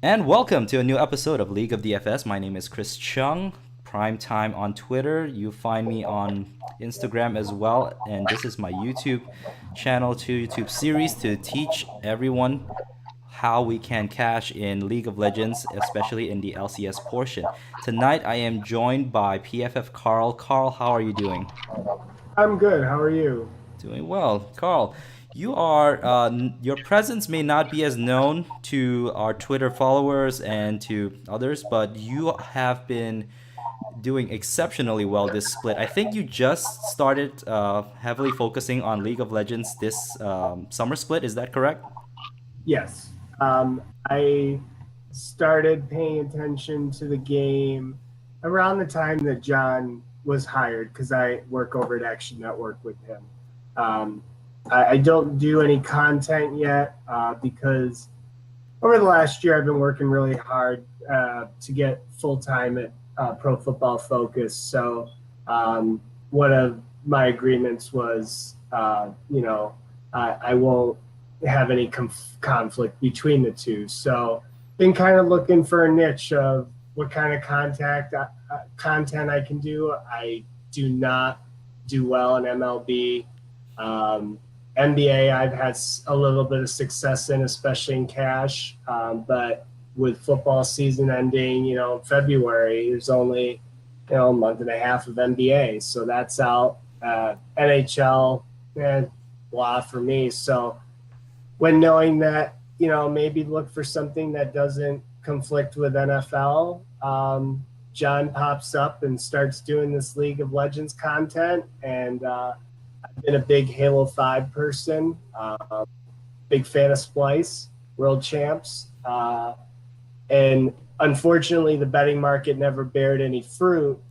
And welcome to a new episode of League of DFS. My name is Chris Chung, Prime Time on Twitter. You find me on Instagram as well. And this is my YouTube channel, YouTube series to teach everyone how we can cash in League of Legends, especially in the LCS portion. Tonight I am joined by PFF Karl. Karl, how are you doing? I'm good. How are you? Doing well. Karl, your presence may not be as known to our Twitter followers and to others, but you have been doing exceptionally well this split. I think you just started heavily focusing on League of Legends this summer split. Is that correct? Yes. I started paying attention to the game around the time that John was hired because I work over at Action Network with him. Um, I don't do any content yet because over the last year I've been working really hard to get full time at Pro Football Focus. So one of my agreements was, I won't have any conflict between the two. So been kind of looking for a niche of what kind of content I can do. I do not do well in MLB. NBA, I've had a little bit of success in, especially in cash. But with football season ending, February, there's only, a month and a half of NBA. So that's out. NHL, blah for me. So when knowing that, maybe look for something that doesn't conflict with NFL, John pops up and starts doing this League of Legends content. And I've been a big Halo 5 person, big fan of Splice, world champs. And unfortunately, the betting market never bared any fruit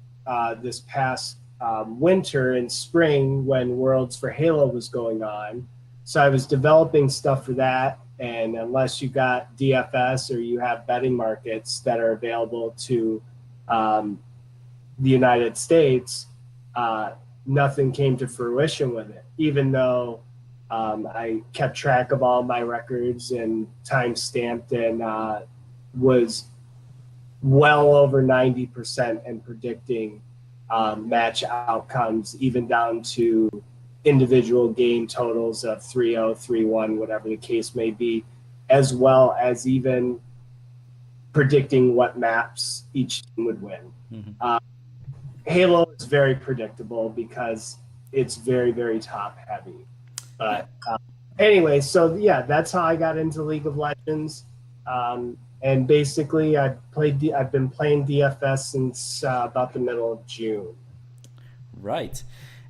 this past winter and spring when Worlds for Halo was going on. So I was developing stuff for that. And unless you got DFS or you have betting markets that are available to the United States, nothing came to fruition with it, even though I kept track of all my records and time stamped and was well over 90% in predicting match outcomes, even down to individual game totals of 3-0, 3-1, whatever the case may be, as well as even predicting what maps each team would win. Mm-hmm. Halo is very predictable because it's very, very top heavy. Yeah. But anyway, so yeah, that's how I got into League of Legends. And basically, I've been playing DFS since about the middle of June. Right.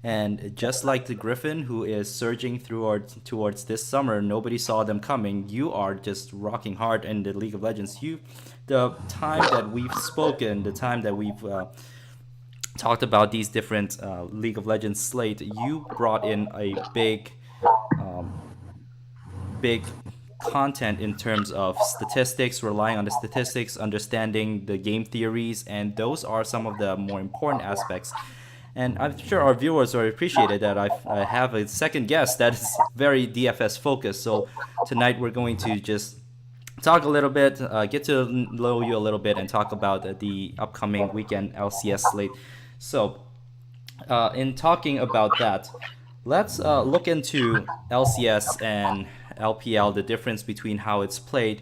And just like the Griffin, who is surging towards this summer, nobody saw them coming. You are just rocking hard in the League of Legends. The time that we've spoken, the time that we've talked about these different League of Legends slate, you brought in a big content in terms of statistics, relying on the statistics, understanding the game theories, and those are some of the more important aspects. And I'm sure our viewers are appreciated that I have a second guest that is very DFS focused. So tonight we're going to just talk a little bit, get to know you a little bit, and talk about the upcoming weekend LCS slate. So, in talking about that, let's look into LCS and LPL, the difference between how it's played.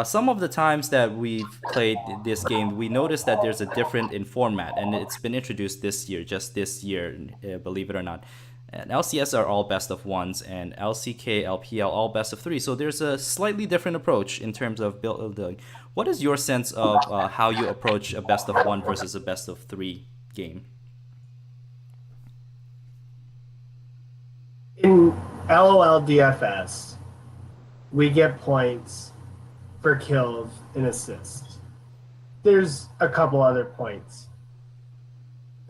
Some of the times that we've played this game, we noticed that there's a different in format, and it's been introduced this year, just this year, believe it or not. And LCS are all best of ones, and LCK, LPL all best of three. So there's a slightly different approach in terms of building. What is your sense of how you approach a best of one versus a best of three game? In LOL DFS, we get points for kills and assists. There's a couple other points,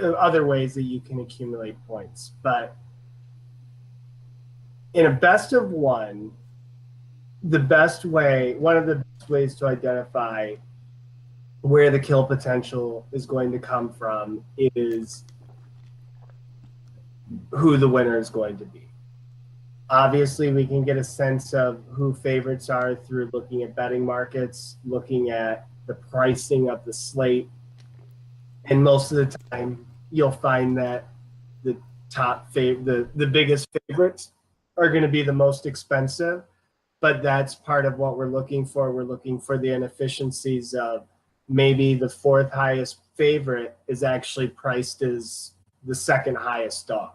other ways that you can accumulate points. But in a best of one, one of the best ways to identify where the kill potential is going to come from is who the winner is going to be. Obviously, we can get a sense of who favorites are through looking at betting markets, looking at the pricing of the slate. And most of the time, you'll find that the the biggest favorites are going to be the most expensive. But that's part of what we're looking for. We're looking for the inefficiencies of maybe the fourth highest favorite is actually priced as the second highest dog.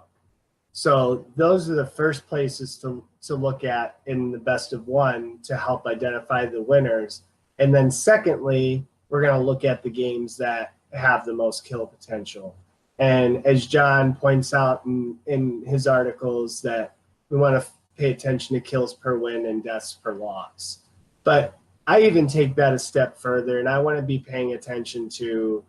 So those are the first places to look at in the best of one to help identify the winners. And then secondly, we're going to look at the games that have the most kill potential. And as John points out in his articles, that we want to pay attention to kills per win and deaths per loss. But I even take that a step further, and I want to be paying attention to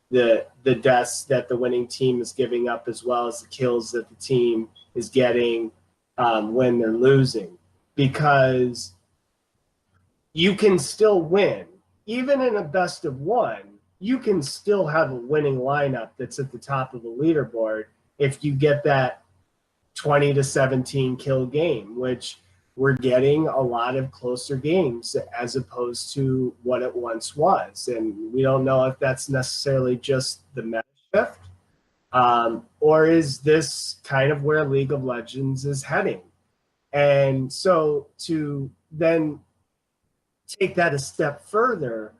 the deaths that the winning team is giving up, as well as the kills that the team is getting when they're losing, because you can still win even in a best of one. You can still have a winning lineup that's at the top of the leaderboard if you get that 20 to 17 kill game, which we're getting a lot of closer games as opposed to what it once was. And we don't know if that's necessarily just the meta shift, or is this kind of where League of Legends is heading? And so to then take that a step further,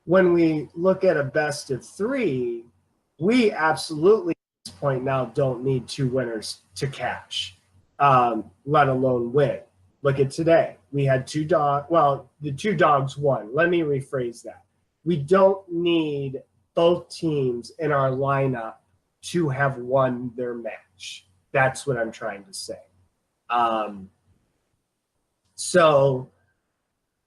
when we look at a best of three, we absolutely at this point now don't need two winners to cash, let alone win. Look at today. We had the two dogs won. Let me rephrase that. We don't need both teams in our lineup to have won their match. That's what I'm trying to say. So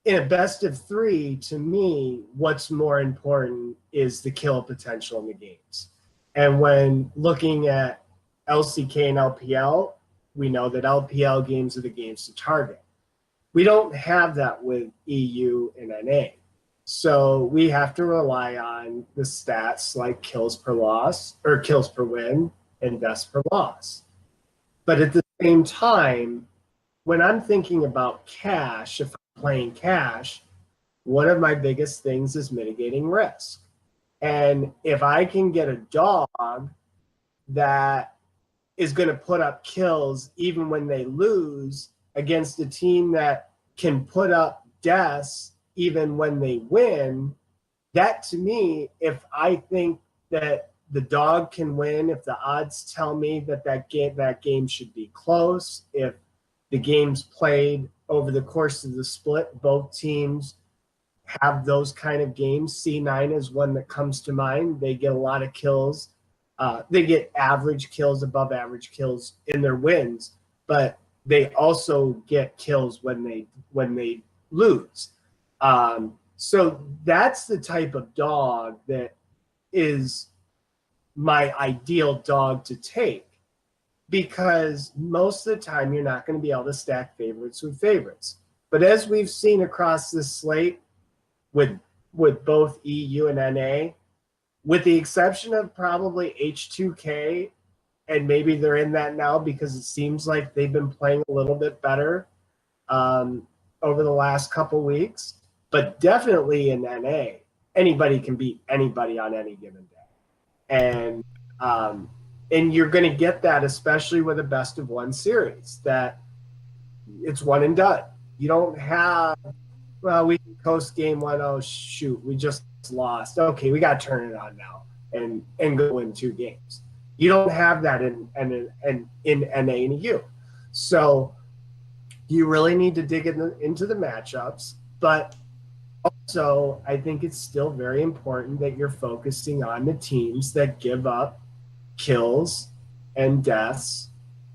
in a best of three, to me, what's more important is the kill potential in the games. And when looking at LCK and LPL, we know that LPL games are the games to target. We don't have that with EU and NA. So we have to rely on the stats like kills per loss or kills per win and deaths per loss. But at the same time, when I'm thinking about cash, if I'm playing cash, one of my biggest things is mitigating risk. And if I can get a dog that is going to put up kills even when they lose against a team that can put up deaths even when they win, that to me, if I think that the dog can win, if the odds tell me that game should be close, if the game's played over the course of the split, both teams have those kind of games. C9 is one that comes to mind. They get a lot of kills. They get average kills, above average kills in their wins, but they also get kills when they lose. So that's the type of dog that is my ideal dog to take, because most of the time you're not going to be able to stack favorites with favorites. But as we've seen across this slate with both EU and NA, with the exception of probably H2K, and maybe they're in that now because it seems like they've been playing a little bit better over the last couple weeks. But definitely in NA, anybody can beat anybody on any given day. And you're going to get that, especially with a best of one series, that it's one and done. You don't have, well, we can coast game one. Oh, shoot, we just lost. Okay, we got to turn it on now and go win two games. You don't have that in NA and EU. So you really need to dig into the matchups. But also, I think it's still very important that you're focusing on the teams that give up kills and deaths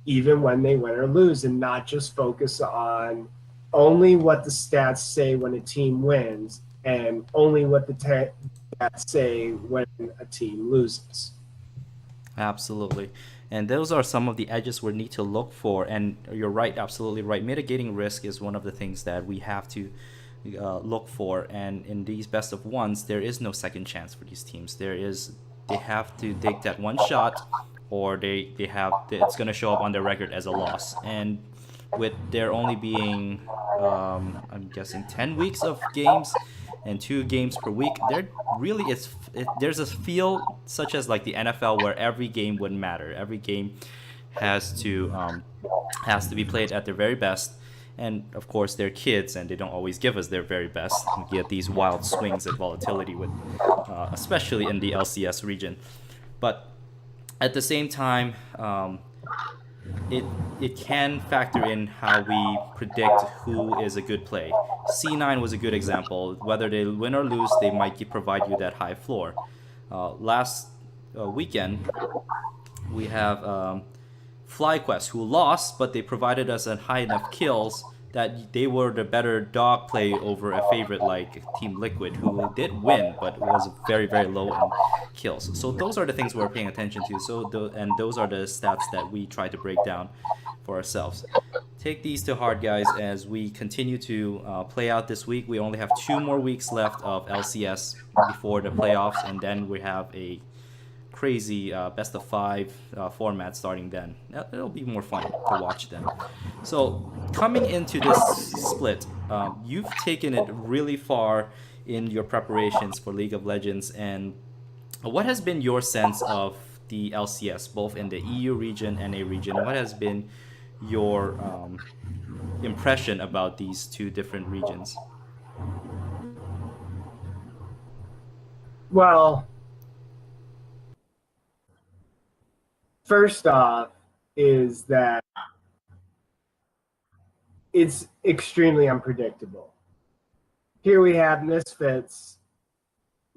even when they win or lose, and not just focus on only what the stats say when a team wins and only what the stats say when a team loses. Absolutely. And those are some of the edges we need to look for. And you're right, absolutely right. Mitigating risk is one of the things that we have to look for. And in these best of ones, there is no second chance for these teams. They have to take that one shot, or it's going to show up on their record as a loss. And with there only being, I'm guessing, 10 weeks of games and 2 games per week, there really is, there's a feel such as like the NFL where every game would matter. Every game has to um, has to be played at their very best. And of course, they're kids, and they don't always give us their very best. We get these wild swings and volatility with, especially in the LCS region. But at the same time, it it can factor in how we predict who is a good play. C9 was a good example. Whether they win or lose, they might provide you that high floor. Last weekend, we have FlyQuest, who lost, but they provided us a high enough kills that they were the better dog play over a favorite like Team Liquid, who did win, but was very, very low in kills. So those are the things we're paying attention to. And those are the stats that we try to break down for ourselves. Take these to heart, guys, as we continue to play out this week. We only have 2 more weeks left of LCS before the playoffs, and then we have a crazy best of 5 format starting then. It'll be more fun to watch then. So coming into this split, you've taken it really far in your preparations for League of Legends. And what has been your sense of the LCS, both in the EU region and NA region? What has been your impression about these two different regions? Well, first off, is that it's extremely unpredictable. Here we have Misfits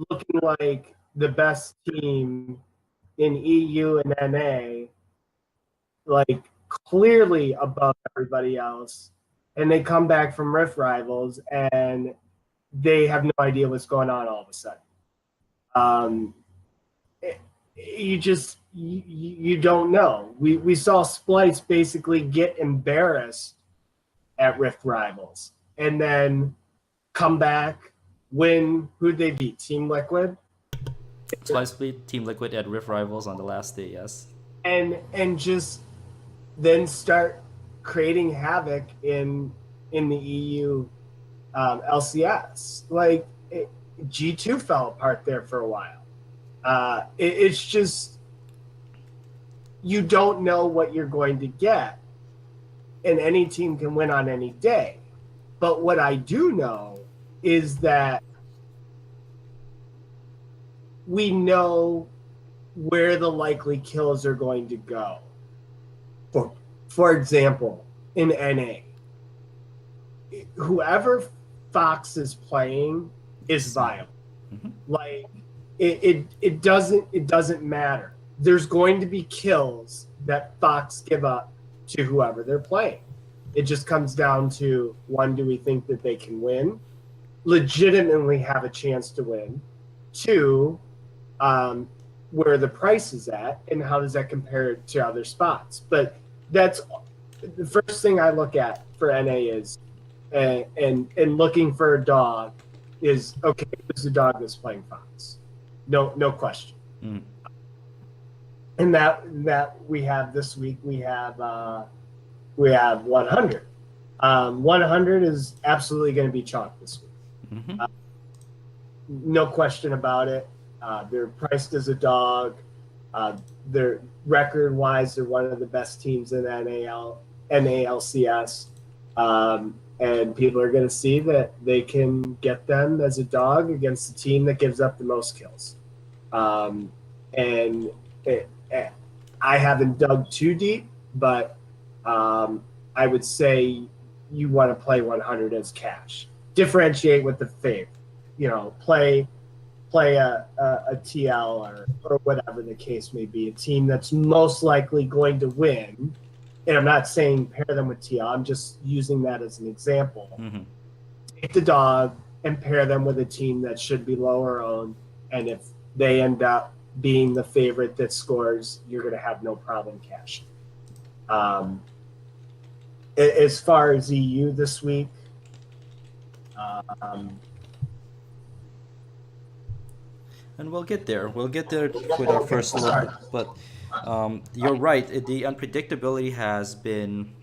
looking like the best team in EU and NA, like clearly above everybody else, and they come back from Rift Rivals and they have no idea what's going on all of a sudden. You don't know. We saw Splice basically get embarrassed at Rift Rivals and then come back, win. Who'd they beat? Team Liquid? Slice beat Team Liquid at Rift Rivals on the last day, yes. And just then start creating havoc in the EU LCS. Like G2 fell apart there for a while. It's just, you don't know what you're going to get, and any team can win on any day. But what I do know is that we know where the likely kills are going to go. For example, in NA, whoever Fox is playing is viable. Mm-hmm. Like it doesn't matter. There's going to be kills that Fox give up to whoever they're playing. It just comes down to, one, do we think that they can win, legitimately have a chance to win? Two, where the price is at, and how does that compare to other spots? But that's the first thing I look at for NA is, and looking for a dog is, okay, who's the dog that's playing Fox? No question. Mm. And that we have this week, we have 100. 100 is absolutely going to be chalk this week. Mm-hmm. No question about it. They're priced as a dog. They're record-wise, they're one of the best teams in NALCS. And people are going to see that they can get them as a dog against a team that gives up the most kills. I haven't dug too deep, but I would say you want to play 100 as cash. Differentiate with the fave. Play a TL or whatever the case may be, a team that's most likely going to win. And I'm not saying pair them with TL. I'm just using that as an example. Mm-hmm. Take the dog and pair them with a team that should be lower owned. And if they end up being the favorite that scores, you're going to have no problem cashing. As far as EU this week, and we'll get there. We'll get there with our first look. But you're right. The unpredictability has been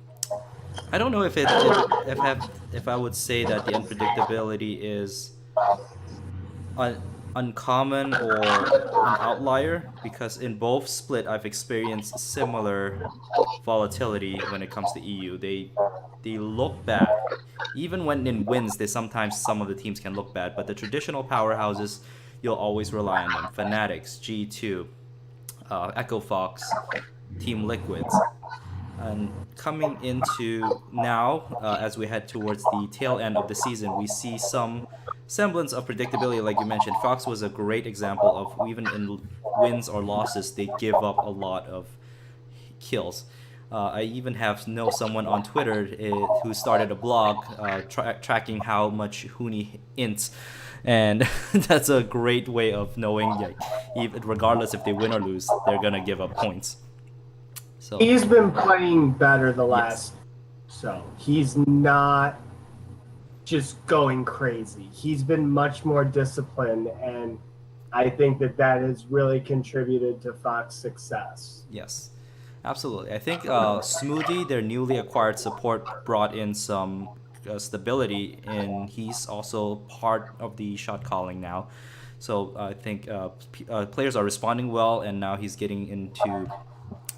I don't know if I would say that the unpredictability is un- uncommon or an outlier, because in both split I've experienced similar volatility when it comes to EU. They look bad. Even when in wins, they sometimes some of the teams can look bad, but the traditional powerhouses, you'll always rely on them. Fanatics, G2, Echo Fox, Team Liquids. And coming into now, as we head towards the tail end of the season, we see some semblance of predictability, like you mentioned. Fox was a great example of, even in wins or losses, they give up a lot of kills. I even know someone on Twitter who started a blog tracking how much Huni ints, and that's a great way of knowing, like, even regardless if they win or lose, they're gonna give up points. So He's been playing better the yes, last, so he's not just going crazy. He's been much more disciplined, and I think that that has really contributed to Fox's success. yes, absolutely. I think Smoothie, their newly acquired support, brought in some stability, and he's also part of the shot calling now. So I think players are responding well, and now he's getting into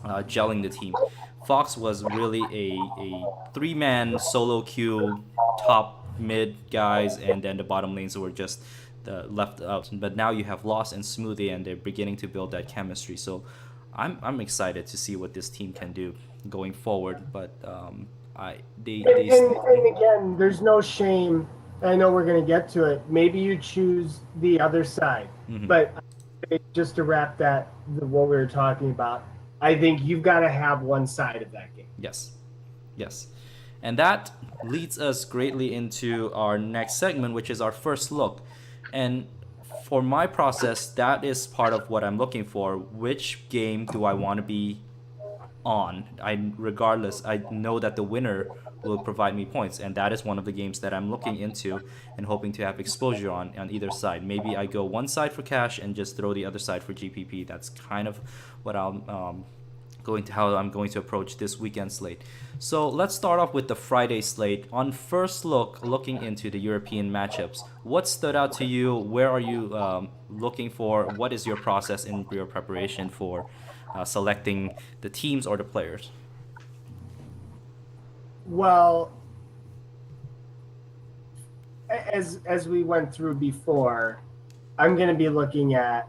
gelling the team. Fox was really a three-man solo queue, top mid guys, and then the bottom lanes were just left out. But now you have Lost and Smoothie, and they're beginning to build that chemistry. So I'm excited to see what this team can do going forward. But I they And again, there's no shame. I know we're going to get to it. Maybe you choose the other side, mhm. but just to wrap what we were talking about, I think you've got to have one side of that game. Yes, yes. And that leads us greatly into our next segment, which is our first look. And for my process, that is part of what I'm looking for. Which game do I want to be on? Regardless, I know that the winner will provide me points, and that is one of the games that I'm looking into and hoping to have exposure on either side. Maybe I go one side for cash and just throw the other side for GPP. That's kind of what how I'm going to approach this weekend slate. So let's start off with the Friday slate. On first look, looking into the European matchups, what stood out to you? Where are you looking for? What is your process in your preparation for selecting the teams or the players? Well, as we went through before, I'm going to be looking at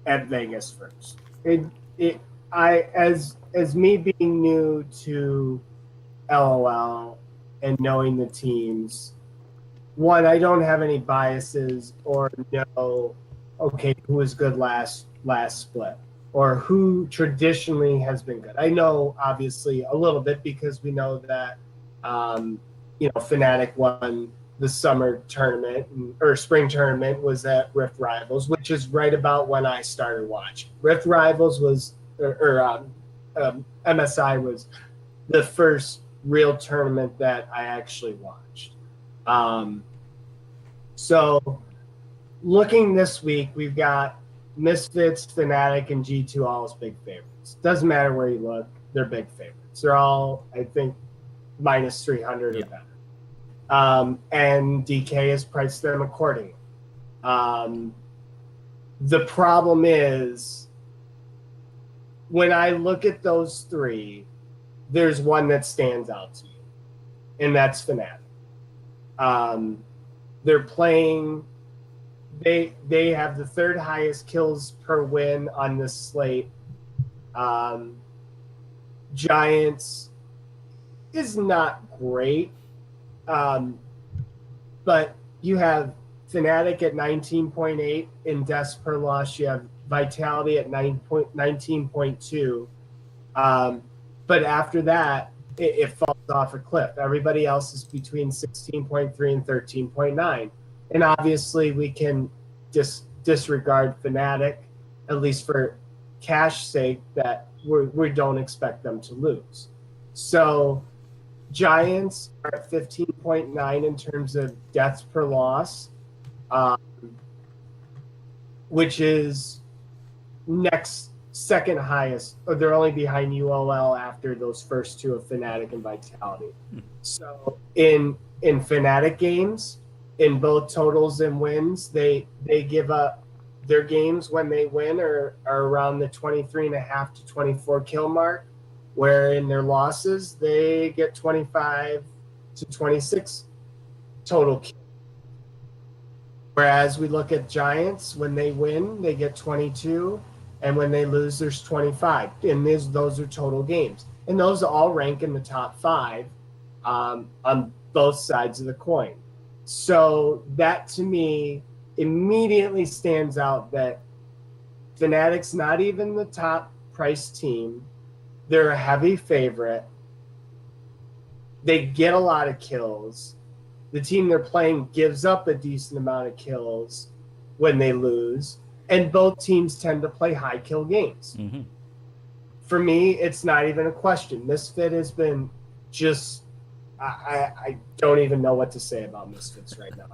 Vegas first. It I as me being new to LOL and knowing the teams, one, I don't have any biases or know, okay, who was good last split or who traditionally has been good. I know obviously a little bit because we know that Fnatic won the summer tournament or spring tournament was at Rift Rivals, which is right about when I started watching. Rift Rivals was MSI was the first real tournament that I actually watched. So looking this week, we've got Misfits, Fnatic, and G2 all as big favorites. Doesn't matter where you look, they're big favorites. They're all, I think, minus 300 or better. And DK has priced them accordingly. The problem is, when I look at those three, there's one that stands out to me, and that's Fnatic. They're playing. They have the third highest kills per win on this slate. Giants is not great, but you have Fnatic at 19.8 in deaths per loss. You have Vitality at 19.2. But after that, it falls off a cliff. Everybody else is between 16.3 and 13.9. And obviously, we can disregard Fnatic, at least for cash sake, that we don't expect them to lose. So Giants are at 15.9 in terms of deaths per loss, which is next second highest, or they're only behind UOL after those first two of Fnatic and Vitality. So in Fnatic games, in both totals and wins, they give up their games when they win are around the 23.5 to 24 kill mark, where in their losses they get 25 to 26 total kills. Whereas we look at Giants, when they win, they get 22, and when they lose, there's 25. And those are total games. And those all rank in the top 5 on both sides of the coin. So that, to me, immediately stands out that Fnatic's not even the top price team. They're a heavy favorite. They get a lot of kills. The team they're playing gives up a decent amount of kills when they lose, and both teams tend to play high kill games. Mm-hmm. For me, it's not even a question. Misfit has been just, I don't even know what to say about Misfits right now.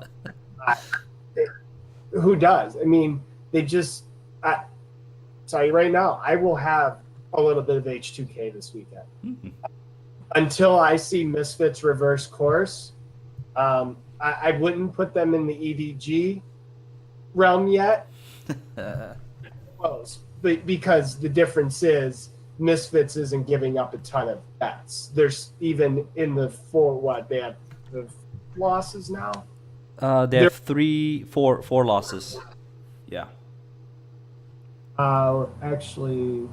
Who does? I mean, they just, I tell you right now, I will have a little bit of H2K this weekend. Mm-hmm. Until I see Misfits reverse course, I wouldn't put them in the EDG realm yet. Close, but because the difference is Misfits isn't giving up a ton of bets. There's even in the they have the losses now. They have four losses. Yeah. Actually,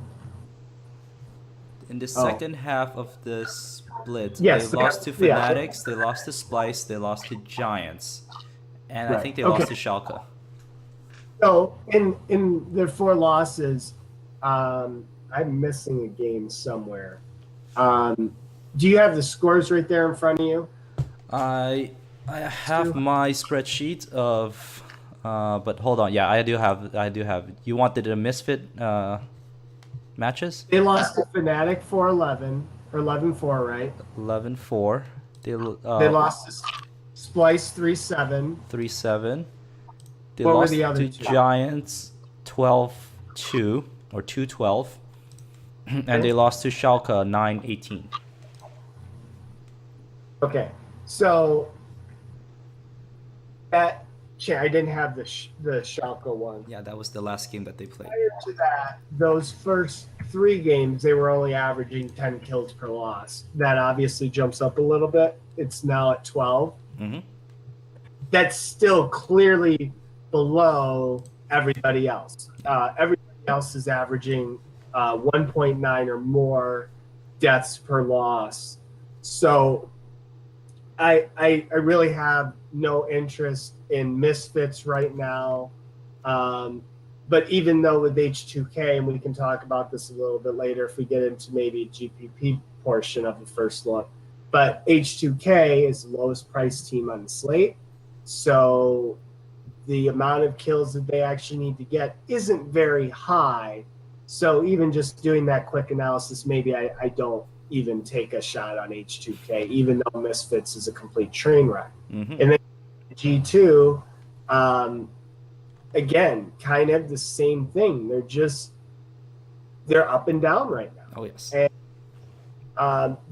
In the second half of the split, yes, they lost to Fanatics, they lost to Splice, they lost to Giants, and I think they lost to Schalke. So in their 4 losses, I'm missing a game somewhere. Do you have the scores right there in front of you? I have my spreadsheet of, but hold on. Yeah, I do have. You wanted the Misfit matches? They lost to Fnatic 4-11 or 11-4, right? 11-4. They lost to Splice 3-7. 3-7. They What were lost the other to two? Giants 12-2 or 2-12, and they lost to Schalke 9-18. Okay, so that I didn't have the Schalke one. Yeah, that was the last game that they played. Prior to that, those first 3 games, they were only averaging 10 kills per loss. That obviously jumps up a little bit. It's now at 12. Mm-hmm. That's still clearly below everybody else. Everybody else is averaging 1.9 or more deaths per loss. So I really have no interest in Misfits right now. But even though with H2K, and we can talk about this a little bit later if we get into maybe a GPP portion of the first look, but H2K is the lowest priced team on the slate. So the amount of kills that they actually need to get isn't very high. So even just doing that quick analysis, maybe I don't even take a shot on H2K, even though Misfits is a complete train wreck. Mm-hmm. And then G2, again, kind of the same thing. They're up and down right now. Oh, yes. And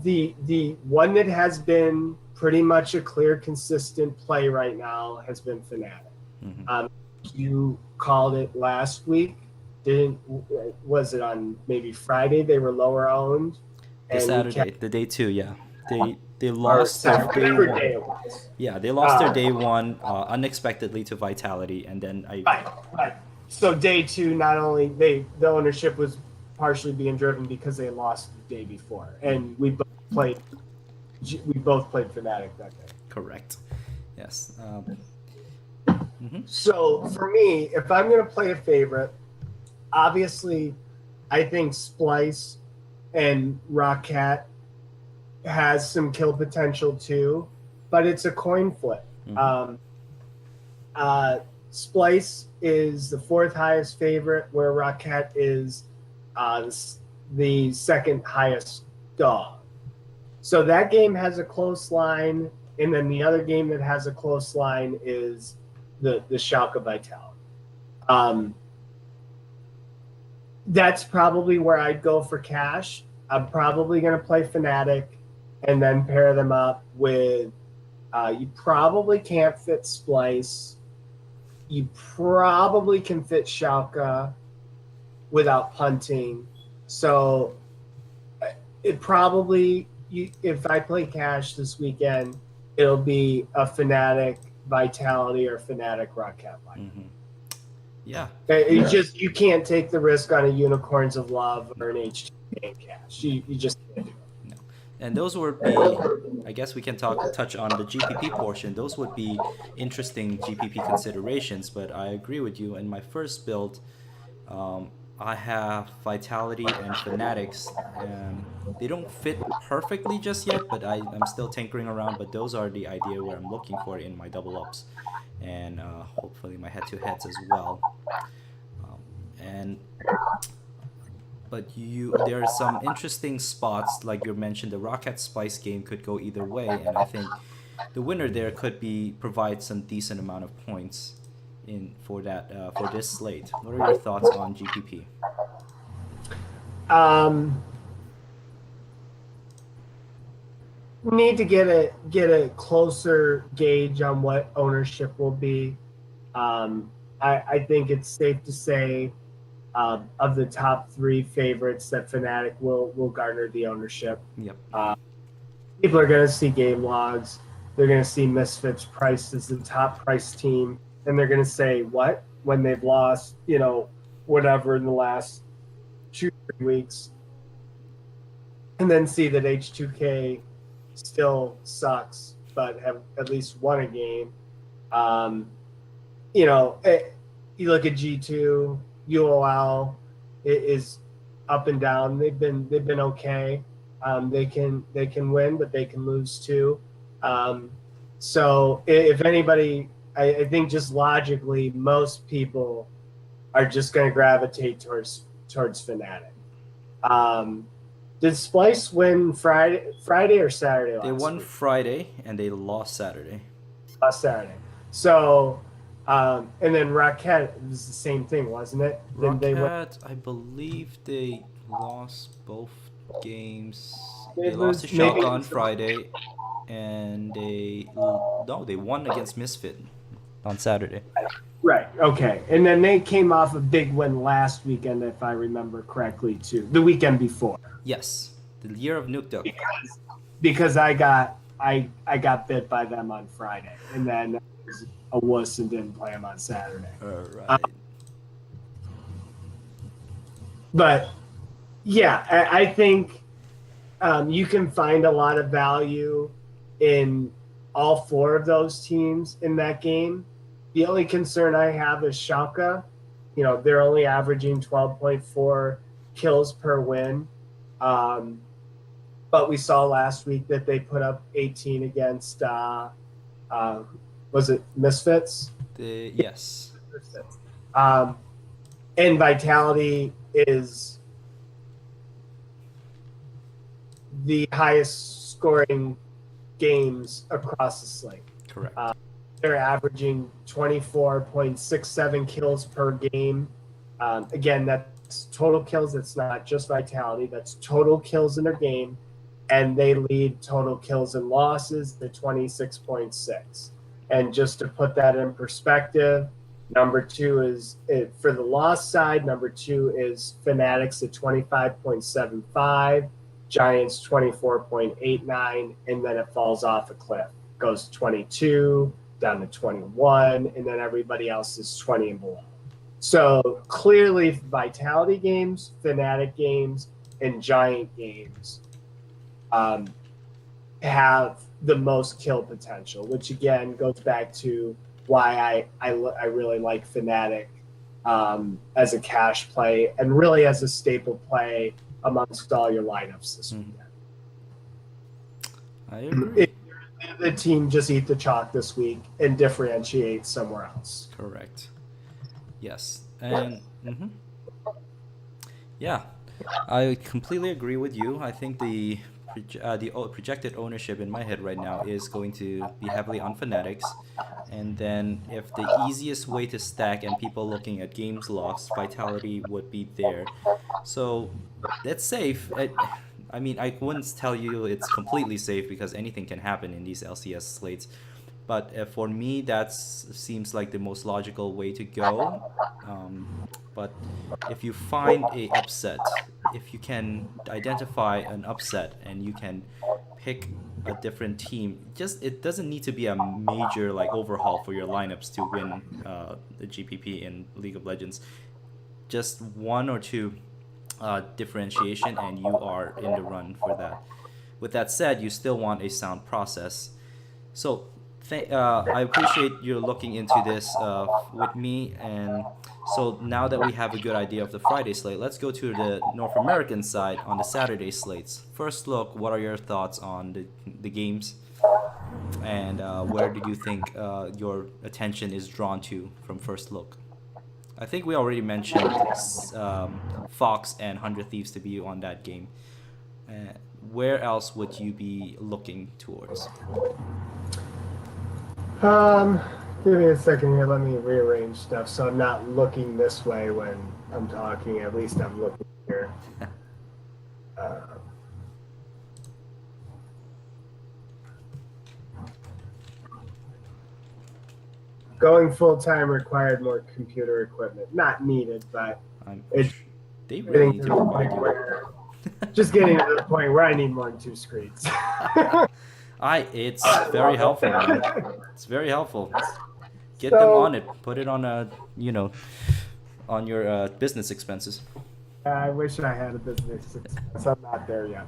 the one that has been pretty much a clear, consistent play right now has been Fnatic. Mm-hmm. You called it last week. Was it on maybe Friday? They were lower owned. The Saturday, the day 2, yeah. They lost their day 1. Yeah, they lost their day 1 unexpectedly to Vitality, and then Right. So day 2, not only the ownership was partially being driven because they lost the day before, and we both played Fnatic that day. Correct. Yes. So for me, if I'm going to play a favorite, obviously, I think Splice and Rocket has some kill potential too, but it's a coin flip. Mm-hmm. Splice is the 4th highest favorite, where Rocket is the 2nd highest dog. So that game has a close line, and then the other game that has a close line is the Schalke Vitality. That's probably where I'd go for cash. I'm probably going to play Fnatic and then pair them up with. You probably can't fit Splice. You probably can fit Schalke without punting. So it probably, if I play cash this weekend, it'll be a Fnatic Vitality or Fnatic Rocket Light. Yeah. It just, you can't take the risk on a Unicorns of Love or an H2 game cash. You just can't do it. No. And those would be, I guess we can touch on the GPP portion. Those would be interesting GPP considerations, but I agree with you. In my first build, I have Vitality and Fanatics, and they don't fit perfectly just yet, but I'm still tinkering around. But those are the idea where I'm looking for in my double ups, and hopefully my head to heads as well. And but there are some interesting spots, like you mentioned, the Rocket Spice game could go either way, and I think the winner there could be provide some decent amount of points in for that for this slate. What are your thoughts on GPP? Need to get a closer gauge on what ownership will be. I think it's safe to say of the top three favorites that Fnatic will garner the ownership. Yep. People are going to see game logs. They're going to see Misfits priced as the top price team, and they're going to say, what? When they've lost, whatever in the last 2-3 weeks, and then see that H2K still sucks, but have at least won a game. You look at G2, UOL, it is up and down. They've been okay. They can win, but they can lose too. So if anybody, I think just logically, most people are just going to gravitate towards Fnatic. Did Splice win Friday or Saturday? They won week? Friday and they lost Saturday. Last Saturday. So, and then Rocket was the same thing, wasn't it? Rocket, I believe they lost both games. They They lost to lose- maybe- Schalke on Friday, and they won against Misfit on Saturday. Right. Okay. And then they came off a big win last weekend, if I remember correctly, too. The weekend before. Yes, the year of Nuke Duck. Because I got bit by them on Friday, and then I was a wuss and didn't play them on Saturday. All right. But yeah, I think you can find a lot of value in all four of those teams in that game. The only concern I have is Schalke. They're only averaging 12.4 kills per win. But we saw last week that they put up 18 against, was it Misfits? Yes. Misfits. And Vitality is the highest scoring games across the slate. Correct. They're averaging 24.67 kills per game. Again, that's total kills. That's not just Vitality. That's total kills in their game. And they lead total kills and losses to 26.6. And just to put that in perspective, number two is, for the loss side, number two is Fanatics at 25.75, Giants 24.89, and then it falls off a cliff. Goes 22, down to 21, and then everybody else is 20 and below. So clearly Vitality games, Fnatic games, and Giant games have the most kill potential, which again goes back to why I really like Fnatic as a cash play and really as a staple play amongst all your lineups this weekend. I agree. The team just eat the chalk this week and differentiate somewhere else. Correct. Yes. And yeah, I completely agree with you. I think the projected ownership in my head right now is going to be heavily on Fanatics, and then if the easiest way to stack and people looking at games logs, Vitality would be there. So that's safe. I mean, I wouldn't tell you it's completely safe because anything can happen in these LCS slates. But for me, that seems like the most logical way to go. Um, but if you find a upset, if you can identify an upset and you can pick a different team, just it doesn't need to be a major like overhaul for your lineups to win the GPP in League of Legends. Just one or two differentiation, and you are in the run for that. With that said, you still want a sound process. So I appreciate you looking into this with me. And so now that we have a good idea of the Friday slate, let's go to the North American side on the Saturday slates. First look, what are your thoughts on the games? And where did you think your attention is drawn to from first look? I think we already mentioned Fox and 100 Thieves to be on that game. Uh, where else would you be looking towards? Um, Give me a second here. Let me rearrange stuff so I'm not looking this way when I'm talking. At least I'm looking here. Going full time required more computer equipment. Not needed, but it's they really need getting to to the provide point you. where just getting to the point where I need more than 2 screens. It's very helpful, man. It's very helpful. Get them So- on it. Put it on on your business expenses. I wish I had a business expense. I'm not there yet,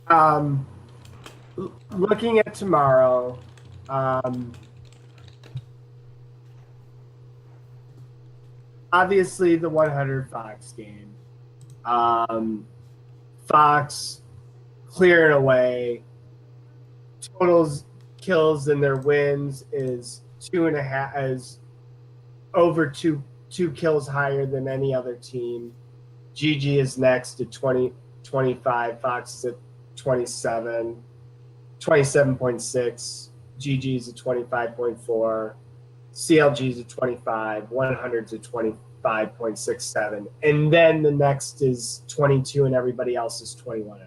though. Looking at tomorrow, obviously the 100 Fox game. Fox clearing away. Totals kills and their wins is 2.5, is over two kills higher than any other team. GG is next at 25. Fox is at 27, 27.6. GG is at 25.4. CLG is at 25. 100 is at 25.67. And then the next is 22, and everybody else is 21.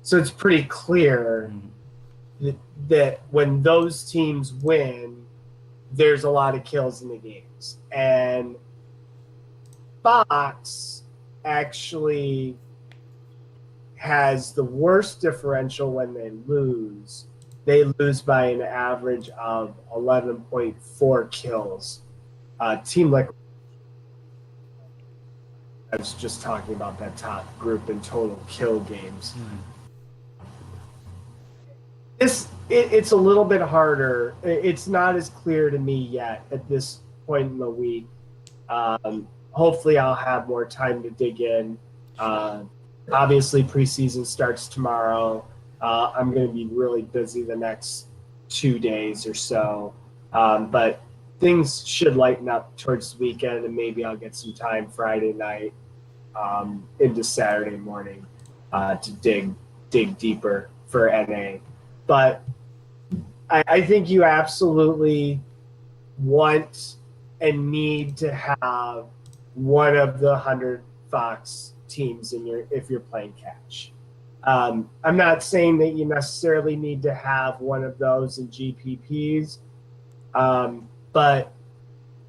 So it's pretty clear that when those teams win, there's a lot of kills in the games. And Fox actually has the worst differential when they lose. They lose by an average of 11.4 kills. Team Liquid, I was just talking about that top group in total kill games. It's a little bit harder. It's not as clear to me yet at this point in the week. Hopefully I'll have more time to dig in. Obviously preseason starts tomorrow. I'm going to be really busy the next 2 days or so. But things should lighten up towards the weekend, and maybe I'll get some time Friday night into Saturday morning to dig deeper for NA. But I think you absolutely want and need to have one of the 100 Fox teams if you're playing cash. I'm not saying that you necessarily need to have one of those in GPPs, but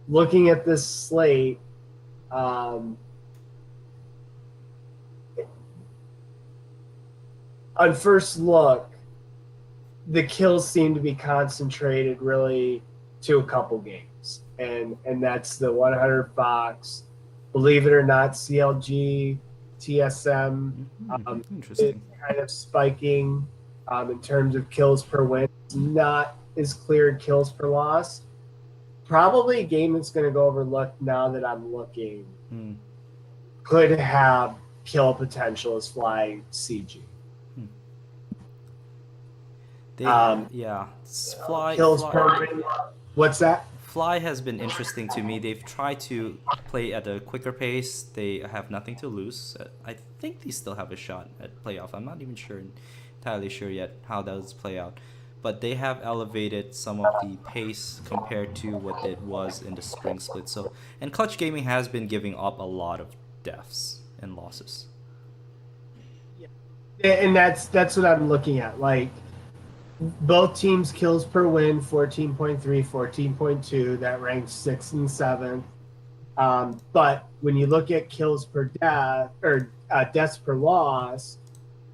looking at this slate, on first look, the kills seem to be concentrated really to a couple games, and that's the 100 Fox. Believe it or not, CLG, TSM is kind of spiking in terms of kills per win. It's not as clear in kills per loss. Probably a game that's going to go overlooked now that I'm looking. Could have kill potential as Fly CG. Fly Kills per win. What's that? Fly has been interesting to me. They've tried to play at a quicker pace. They have nothing to lose. I think they still have a shot at playoff. I'm not even entirely sure yet how those play out. But they have elevated some of the pace compared to what it was in the spring split. So, and Clutch Gaming has been giving up a lot of deaths and losses. And that's what I'm looking at. Like both teams kills per win 14.3, 14.2. That ranks 6th and 7th. But when you look at kills per death or deaths per loss,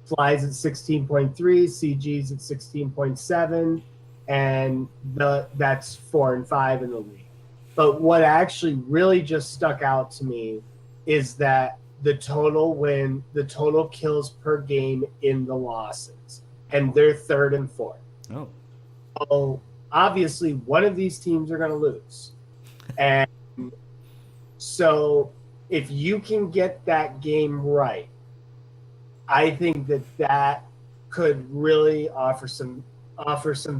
Flies at 16.3, CG's at 16.7, and that's 4 and 5 in the league. But what actually really just stuck out to me is that the total kills per game in the losses, and they're 3rd and 4th. Oh. So obviously one of these teams are going to lose. And so if you can get that game right, I think that could really offer some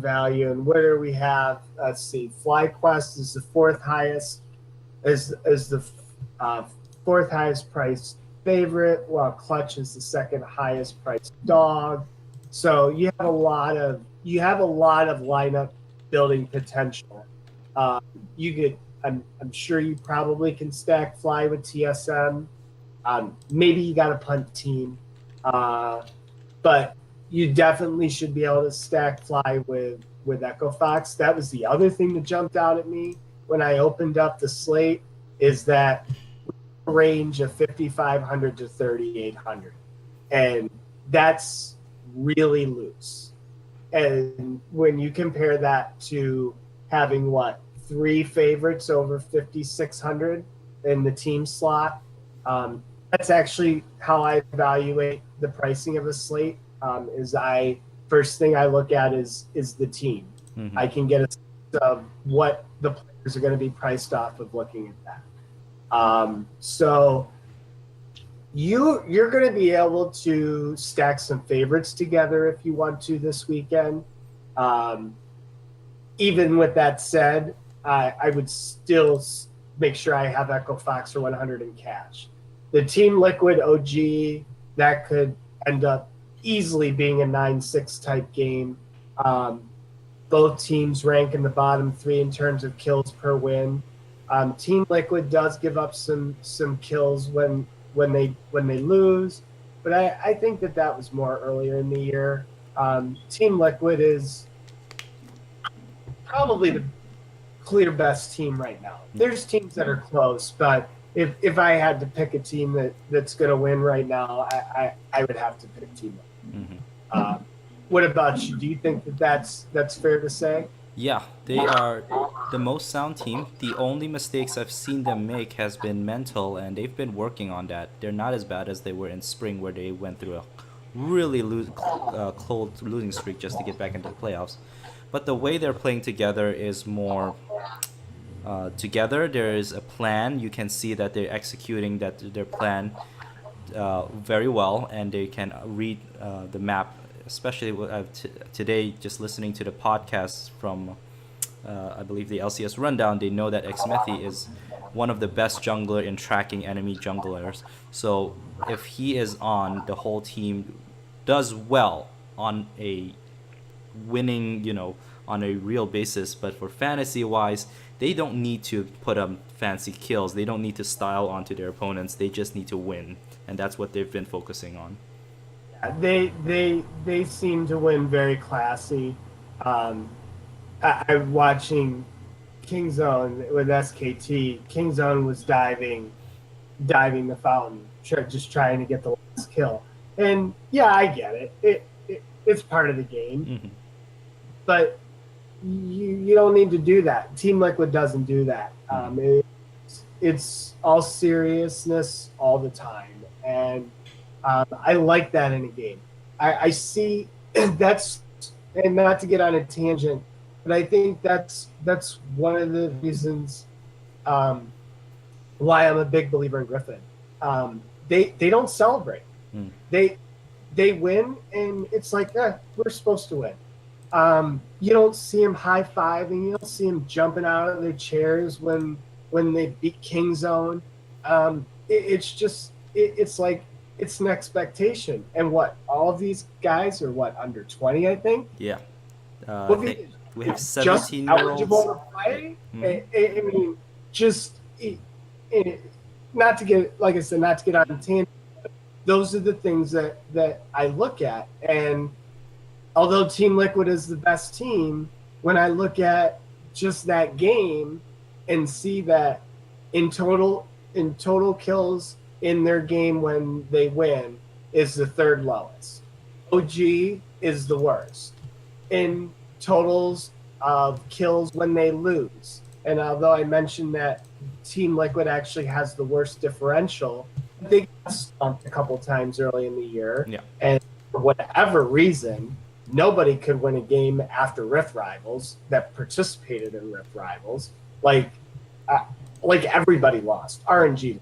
value. And where we have, let's see, FlyQuest is the 4th highest, is the 4th highest priced favorite, while Clutch is the 2nd highest priced dog. So you have a lot of lineup building potential. I'm sure you probably can stack Fly with TSM. Maybe you got a punt team, but you definitely should be able to stack Fly with Echo Fox. That was the other thing that jumped out at me when I opened up the slate, is that range of 5,500 to 3,800, and that's really loose. And when you compare that to having 3 favorites over 5,600 in the team slot, that's actually how I evaluate the pricing of a slate. First thing I look at is the team. Mm-hmm. I can get a sense of what the players are going to be priced off of looking at that. So you're going to be able to stack some favorites together if you want to this weekend. Even with that said, I would still make sure I have Echo Fox for 100 in cash. The Team Liquid OG, that could end up easily being a 9-6 type game. Both teams rank in the bottom 3 in terms of kills per win. Team Liquid does give up some kills when they lose, but I think that was more earlier in the year. Team Liquid is probably the clear best team right now. There's teams that are close, but if I had to pick a team that's going to win right now, I would have to pick Team Liquid. Mm-hmm. What about you? Do you think that's fair to say? Yeah, they are the most sound team. The only mistakes I've seen them make has been mental, and they've been working on that. They're not as bad as they were in spring, where they went through a really cold losing streak just to get back into the playoffs. But the way they're playing together is more together. There is a plan. You can see that they're executing their plan very well, and they can read the map. Especially today, just listening to the podcast from, I believe, the LCS Rundown, they know that Xmethi is one of the best jungler in tracking enemy junglers. So if he is on, the whole team does well on a winning, on a real basis. But for fantasy-wise, they don't need to put up fancy kills. They don't need to style onto their opponents. They just need to win, and that's what they've been focusing on. They seem to win very classy. I'm watching Kingzone with SKT. Kingzone was diving the fountain, just trying to get the last kill. And yeah, I get it. It's part of the game. Mm-hmm. But you don't need to do that. Team Liquid doesn't do that. It's all seriousness all the time, and I like that in a game. I see that's, and not to get on a tangent, but I think that's one of the reasons why I'm a big believer in Griffin. They don't celebrate. They win, and it's like, we're supposed to win. You don't see them high fiving. You don't see them jumping out of their chairs when they beat Kingzone. It's just it's like it's an expectation. And what all of these guys are what under 20, I think. Yeah. I Well, think we have just 17-year-olds. eligible to Yeah. play. Hmm. I mean, just it, not to get like I said, not to get on a tangent. Those are the things that I look at, and although Team Liquid is the best team, when I look at just that game and see that in total kills in their game when they win is the third lowest. OG is the worst. In totals of kills when they lose. And although I mentioned that Team Liquid actually has the worst differential, they got stumped a couple times early in the year. Yeah. And for whatever reason, nobody could win a game after Rift Rivals that participated in Rift Rivals. Uh, like everybody lost. RNG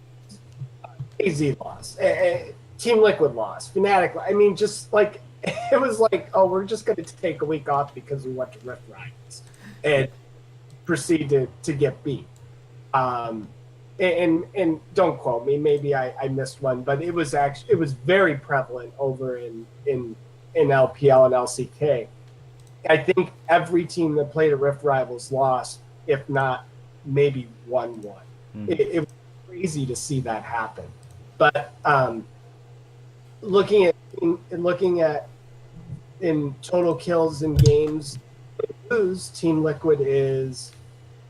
lost. AZ lost. Team Liquid lost. Fnatic. I mean, just like it was like, oh, we're just going to take a week off because we went to Rift Rivals and proceed to get beat. Um, and don't quote me, maybe I missed one, but it was very prevalent over in LPL and LCK. I think every team that played at Rift Rivals lost, if not maybe won one. It was crazy to see that happen. But looking at in total kills in games, lose, Team Liquid is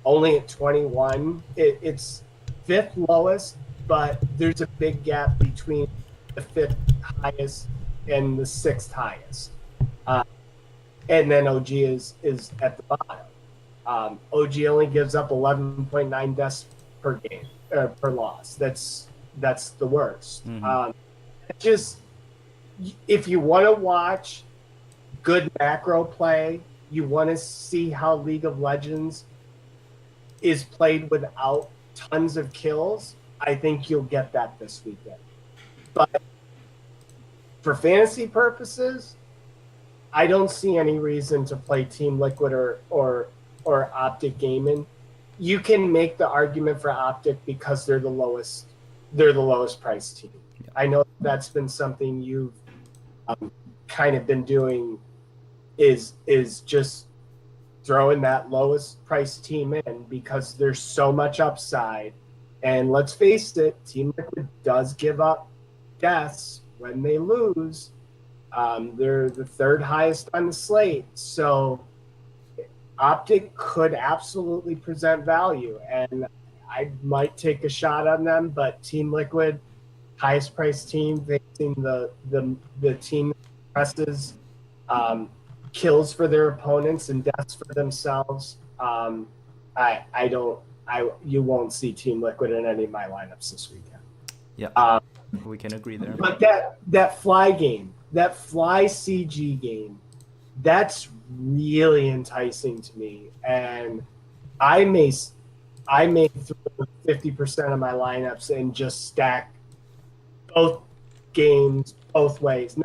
only at 21. It's fifth lowest, but there's a big gap between the fifth highest and the sixth highest. And then OG is at the bottom. OG only gives up 11.9 deaths per game per loss. That's the worst. Just if you want to watch good macro play, you want to see how League of Legends is played without tons of kills, I think you'll get that this weekend. But for fantasy purposes, I don't see any reason to play Team Liquid or Optic Gaming. You can make the argument for Optic because they're the lowest price team. Yeah. I know that's been something you've kind of been doing is just throwing that lowest price team in because there's so much upside. And let's face it, Team Liquid does give up deaths when they lose. They're the third highest on the slate. So Optic could absolutely present value. And I might take a shot on them, but Team Liquid, highest priced team, facing the team that presses kills for their opponents and deaths for themselves. You won't see Team Liquid in any of my lineups this weekend. Yeah, we can agree there. But that fly game, that fly CG game, that's really enticing to me, and I may throw 50% of my lineups and just stack both games both ways.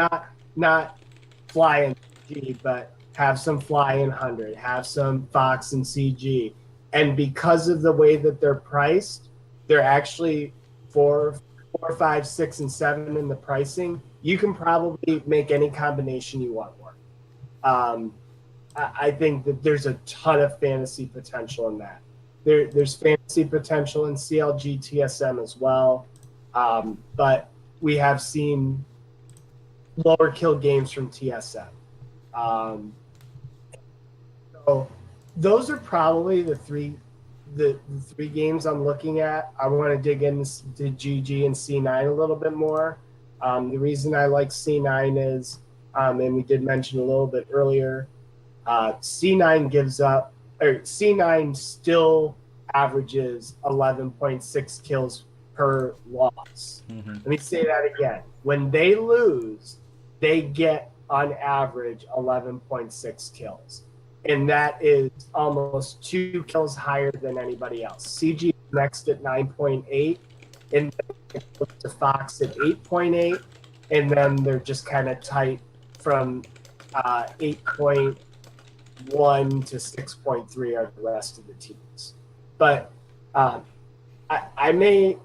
Not fly and CG, but have some fly and 100, have some Fox and CG. And because of the way that they're priced, they're actually 4, 5, 6, and 7 in the pricing. You can probably make any combination you want work. I think that there's a ton of fantasy potential in that. There's fantasy potential in CLG TSM as well. But we have seen lower kill games from TSM. So those are probably the three games I'm looking at. I want to dig into GG and C9 a little bit more. The reason I like C9 is, and we did mention a little bit earlier, C9 still averages 11.6 kills per loss. Let me say that again. When they lose, they get on average 11.6 kills. And that is almost 2 kills higher than anybody else. CG next at 9.8, and then to Fox at 8.8, and then they're just kind of tight from 8.8 1 to 6.3 are the rest of the teams. But um, I may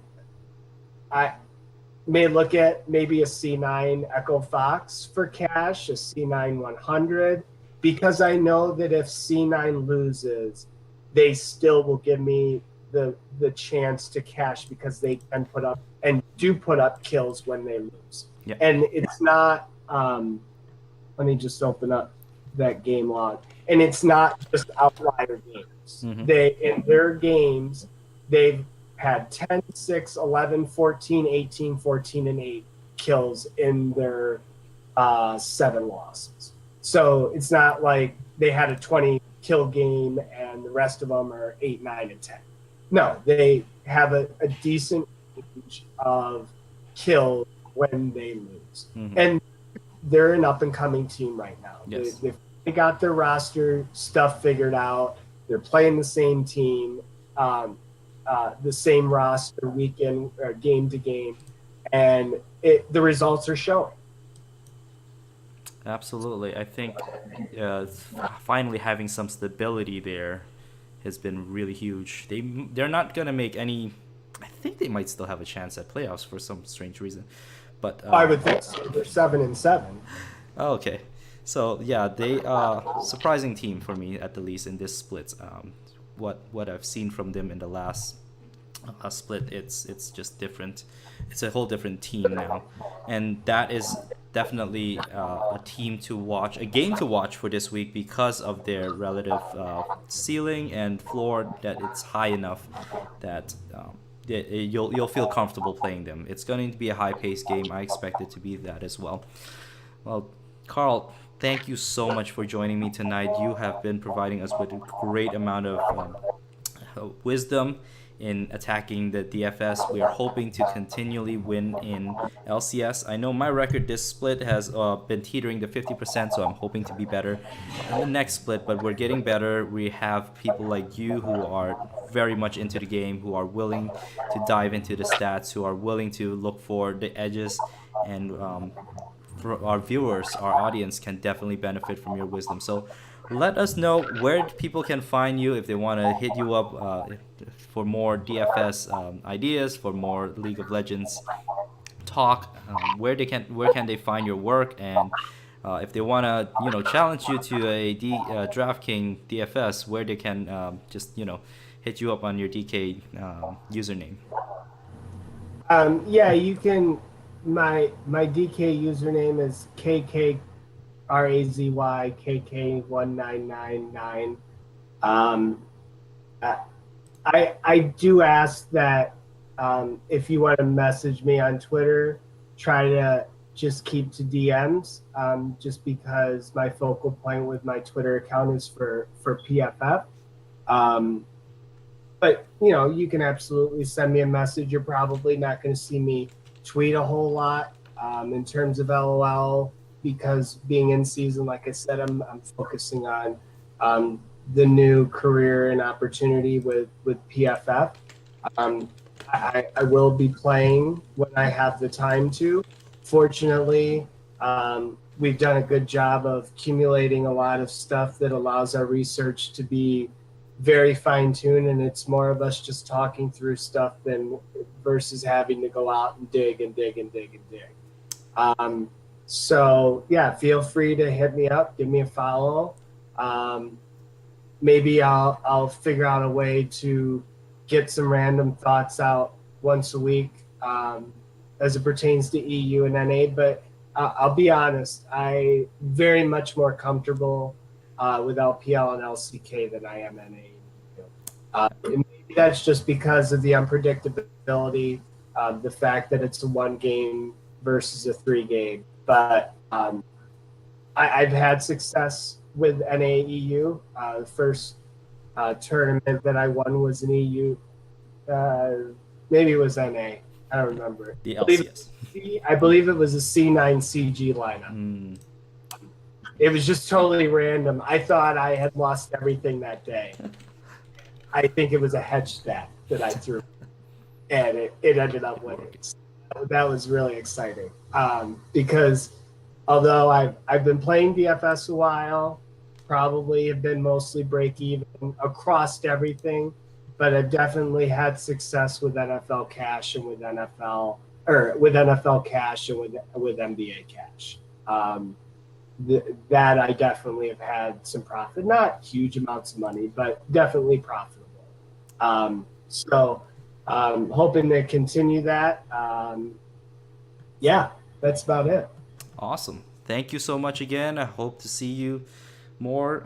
look at maybe a C9 Echo Fox for cash, a C9 100, because I know that if C9 loses, they still will give me the chance to cash because they can put up and do put up kills when they lose. Yep. And it's not let me just open up that game log. And it's not just outlier games. Mm-hmm. They in their games, they've had 10, 6, 11, 14, 18, 14, and 8 kills in their 7 losses. So it's not like they had a 20 kill game and the rest of them are 8, 9, and 10. No, they have a decent range of kills when they lose. Mm-hmm. And they're an up-and-coming team right now. Yes. They got their roster stuff figured out. They're playing the same team, the same roster weekend, game to game, and the results are showing. Absolutely. I think finally having some stability there has been really huge. They're not gonna make any. I think they might still have a chance at playoffs for some strange reason, but I would think so. They're 7-7. Oh, okay. So yeah, they surprising team for me at the least in this split. What I've seen from them in the last split, it's just different. It's a whole different team now, and that is definitely a team to watch, a game to watch for this week because of their relative ceiling and floor, that it's high enough that you'll feel comfortable playing them. It's going to be a high-paced game. I expect it to be that as well. Well, Karl, thank you so much for joining me tonight. You have been providing us with a great amount of wisdom in attacking the DFS. We are hoping to continually win in LCS. I know my record this split has been teetering to 50%, so I'm hoping to be better in the next split, but we're getting better. We have people like you who are very much into the game, who are willing to dive into the stats, who are willing to look for the edges, and for our viewers, our audience can definitely benefit from your wisdom. So let us know where people can find you if they want to hit you up for more DFS ideas, for more League of Legends talk. Where can they find your work, and if they want to challenge you to a DraftKings DFS, where they can just hit you up on your DK username. Yeah, you can. My DK username is KKRAZYKK1999. I do ask that if you want to message me on Twitter, try to just keep to DMs, just because my focal point with my Twitter account is for PFF. But you can absolutely send me a message. You're probably not going to see me tweet a whole lot in terms of LOL, because being in season, like I said, I'm focusing on the new career and opportunity with PFF. I will be playing when I have the time to. Fortunately, we've done a good job of accumulating a lot of stuff that allows our research to be very fine-tuned, and it's more of us just talking through stuff versus having to go out and dig and dig and dig and dig. So yeah, feel free to hit me up, give me a follow. Maybe I'll figure out a way to get some random thoughts out once a week as it pertains to EU and NA. But I'll be honest, I very much more comfortable with LPL and LCK than I am NA. And maybe that's just because of the unpredictability, the fact that it's a 1 game versus a 3 game. But I've had success with NA EU. The first tournament that I won was an EU. Maybe it was NA. I don't remember. The LCS. I believe it was a C9 CG lineup. It was just totally random. I thought I had lost everything that day. I think it was a hedge stat that I threw, and it ended up winning. That was really exciting because although I've been playing DFS a while, probably have been mostly break even across everything, but I've definitely had success with NFL cash and with NFL cash and with NBA cash. Um, that I definitely have had some profit, not huge amounts of money, but definitely profitable. Hoping to continue that. Yeah, that's about it. Awesome. Thank you so much again. I hope to see you more.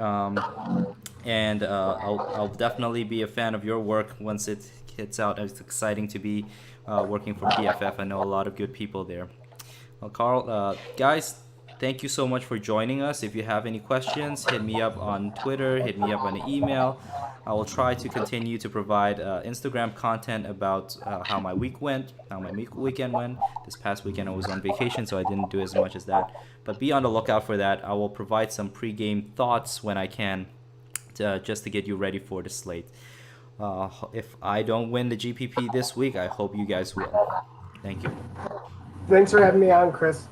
And I'll definitely be a fan of your work once it hits out. It's exciting to be working for DFF. I know a lot of good people there. Well, Karl, guys, thank you so much for joining us. If you have any questions, hit me up on Twitter, hit me up on an email. I will try to continue to provide Instagram content about how my week went, how my weekend went. This past weekend I was on vacation, so I didn't do as much as that. But be on the lookout for that. I will provide some pregame thoughts when I can, just to get you ready for the slate. If I don't win the GPP this week, I hope you guys will. Thank you. Thanks for having me on, Chris.